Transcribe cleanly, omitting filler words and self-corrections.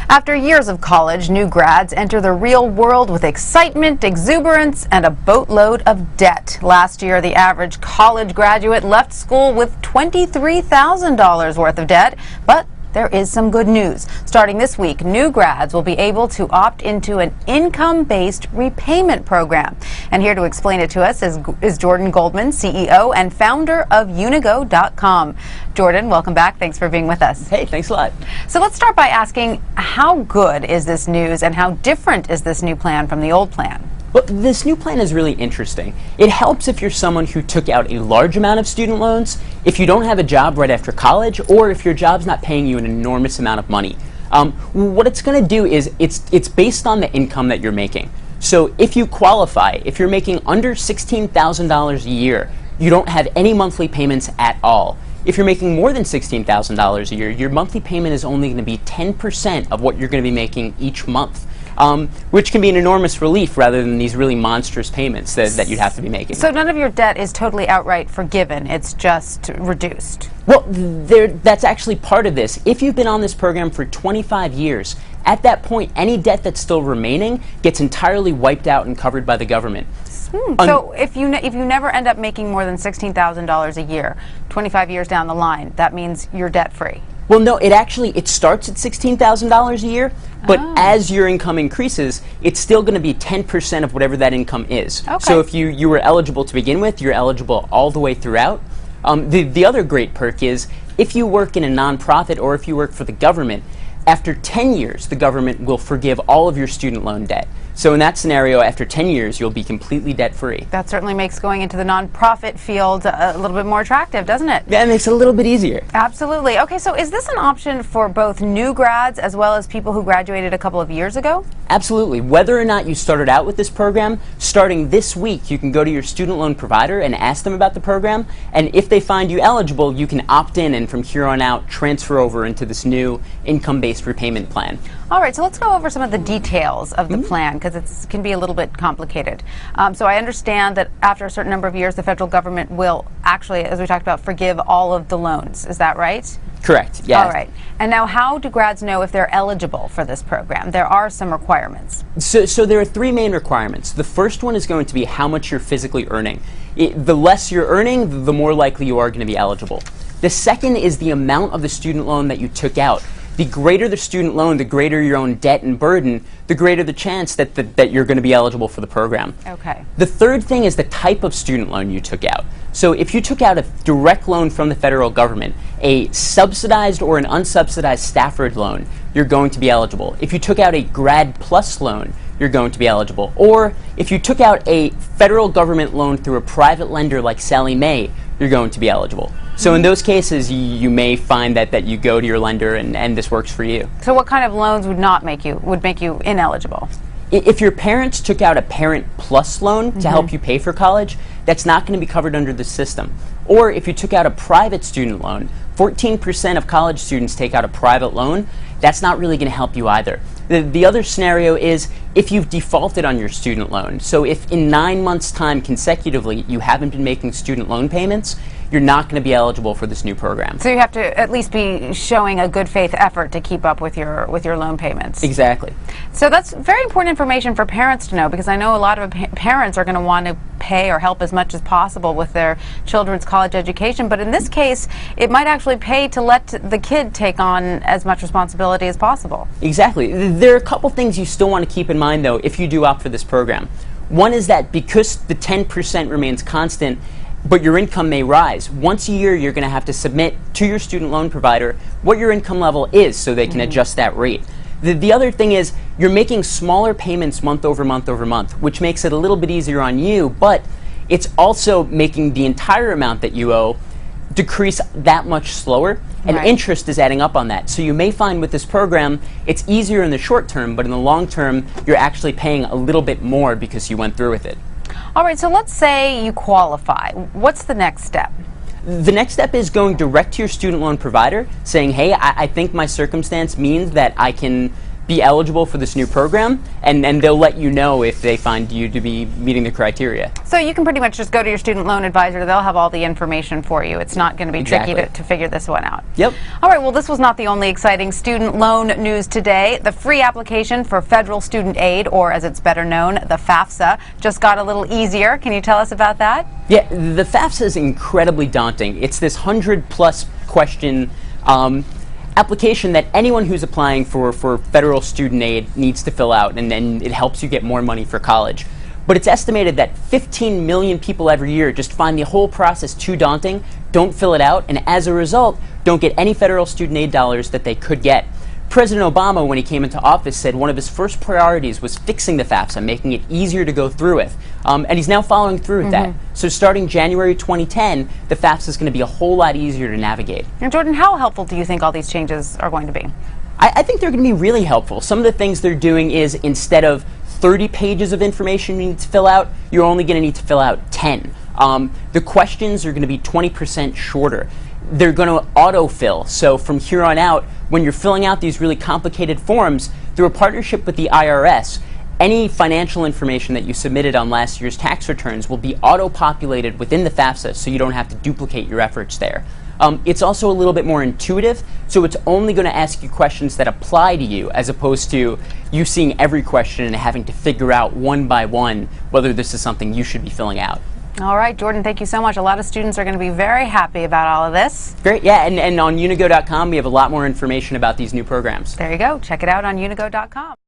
After years of college, new grads enter the real world with excitement, exuberance, and a boatload of debt. Last year, the average college graduate left school with $23,000 worth of debt, but there is some good news. Starting this week, new grads will be able to opt into an income-based repayment program. And here to explain it to us is Jordan Goldman, CEO and founder of Unigo.com. Jordan, welcome back. Thanks for being with us. Hey, thanks a lot. So let's start by asking, how good is this news and how different is this new plan from the old plan? Well, this new plan is really interesting. It helps if you're someone who took out a large amount of student loans, if you don't have a job right after college, or if your job's not paying you an enormous amount of money. What it's going to do is it's based on the income that you're making. So if you qualify, if you're making under $16,000 a year, you don't have any monthly payments at all. If you're making more than $16,000 a year, your monthly payment is only going to be 10% of what you're going to be making each month. Which can be an enormous relief rather than these really monstrous payments that you'd have to be making. So none of your debt is totally outright forgiven, it's just reduced? Well, that's actually part of this. If you've been on this program for 25 years, at that point, any debt that's still remaining gets entirely wiped out and covered by the government. So if you never end up making more than $16,000 a year, 25 years down the line, that means you're debt-free? Well, no, it starts at $16,000 a year, but as your income increases, it's still going to be 10% of whatever that income is. Okay. So if you were eligible to begin with, you're eligible all the way throughout. The other great perk is if you work in a nonprofit or if you work for the government, after 10 years, the government will forgive all of your student loan debt. So in that scenario, after 10 years, you'll be completely debt-free. That certainly makes going into the nonprofit field a little bit more attractive, doesn't it? Yeah, it makes it a little bit easier. Absolutely. Okay, so is this an option for both new grads as well as people who graduated a couple of years ago? Absolutely. Whether or not you started out with this program, starting this week, you can go to your student loan provider and ask them about the program, and if they find you eligible, you can opt in and from here on out transfer over into this new income-based repayment plan. All right, so let's go over some of the details of the plan, because it can be a little bit complicated. So I understand that after a certain number of years, the federal government will actually, as we talked about, forgive all of the loans. Is that right? Correct, yes. All right. And now how do grads know if they're eligible for this program? There are some requirements. So there are three main requirements. The first one is going to be how much you're physically earning. The less you're earning, the more likely you are going to be eligible. The second is the amount of the student loan that you took out. The greater the student loan, the greater your own debt and burden, the greater the chance that you're going to be eligible for the program. Okay. The third thing is the type of student loan you took out. So if you took out a direct loan from the federal government, a subsidized or an unsubsidized Stafford loan, you're going to be eligible. If you took out a Grad Plus loan, you're going to be eligible. Or if you took out a federal government loan through a private lender like Sallie Mae, you're going to be eligible. So in those cases, you may find that you go to your lender and this works for you. So what kind of loans would make you ineligible? If your parents took out a Parent Plus loan to help you pay for college, that's not going to be covered under the system. Or if you took out a private student loan, 14% of college students take out a private loan, that's not really going to help you either. The other scenario is if you've defaulted on your student loan. So if in 9 months' time consecutively you haven't been making student loan payments, you're not going to be eligible for this new program. So you have to at least be showing a good faith effort to keep up with your loan payments. Exactly. So that's very important information for parents to know, because I know a lot of parents are going to want to pay or help as much as possible with their children's college education, but in this case it might actually pay to let the kid take on as much responsibility as possible. Exactly. There are a couple things you still want to keep in mind though if you do opt for this program. One is that because the 10% remains constant, but your income may rise. Once a year, you're going to have to submit to your student loan provider what your income level is so they can adjust that rate. The other thing is you're making smaller payments month over month over month, which makes it a little bit easier on you, but it's also making the entire amount that you owe decrease that much slower, and interest is adding up on that. So you may find with this program, it's easier in the short term, but in the long term, you're actually paying a little bit more because you went through with it. All right, so let's say you qualify. What's the next step? The next step is going direct to your student loan provider, saying, hey, I think my circumstance means that I can be eligible for this new program, and they'll let you know if they find you to be meeting the criteria. So you can pretty much just go to your student loan advisor. They'll have all the information for you. It's not going to be tricky to figure this one out. Yep. All right, well, this was not the only exciting student loan news today. The free application for federal student aid, or as it's better known, the FAFSA, just got a little easier. Can you tell us about that? Yeah, the FAFSA is incredibly daunting. It's this 100+ question application that anyone who's applying for federal student aid needs to fill out, and then it helps you get more money for college. But it's estimated that 15 million people every year just find the whole process too daunting, don't fill it out, and as a result, don't get any federal student aid dollars that they could get. President Obama, when he came into office, said one of his first priorities was fixing the FAFSA, making it easier to go through with. And he's now following through with that. So starting January 2010, the FAFSA is going to be a whole lot easier to navigate. And Jordan, how helpful do you think all these changes are going to be? I think they're going to be really helpful. Some of the things they're doing is, instead of 30 pages of information you need to fill out, you're only going to need to fill out 10. The questions are going to be 20% shorter. They're going to autofill. So from here on out, when you're filling out these really complicated forms, through a partnership with the IRS, any financial information that you submitted on last year's tax returns will be auto-populated within the FAFSA, so you don't have to duplicate your efforts there. It's also a little bit more intuitive, so it's only going to ask you questions that apply to you, as opposed to you seeing every question and having to figure out one by one whether this is something you should be filling out. All right, Jordan, thank you so much. A lot of students are going to be very happy about all of this. Great, yeah, and on unigo.com we have a lot more information about these new programs. There you go. Check it out on unigo.com.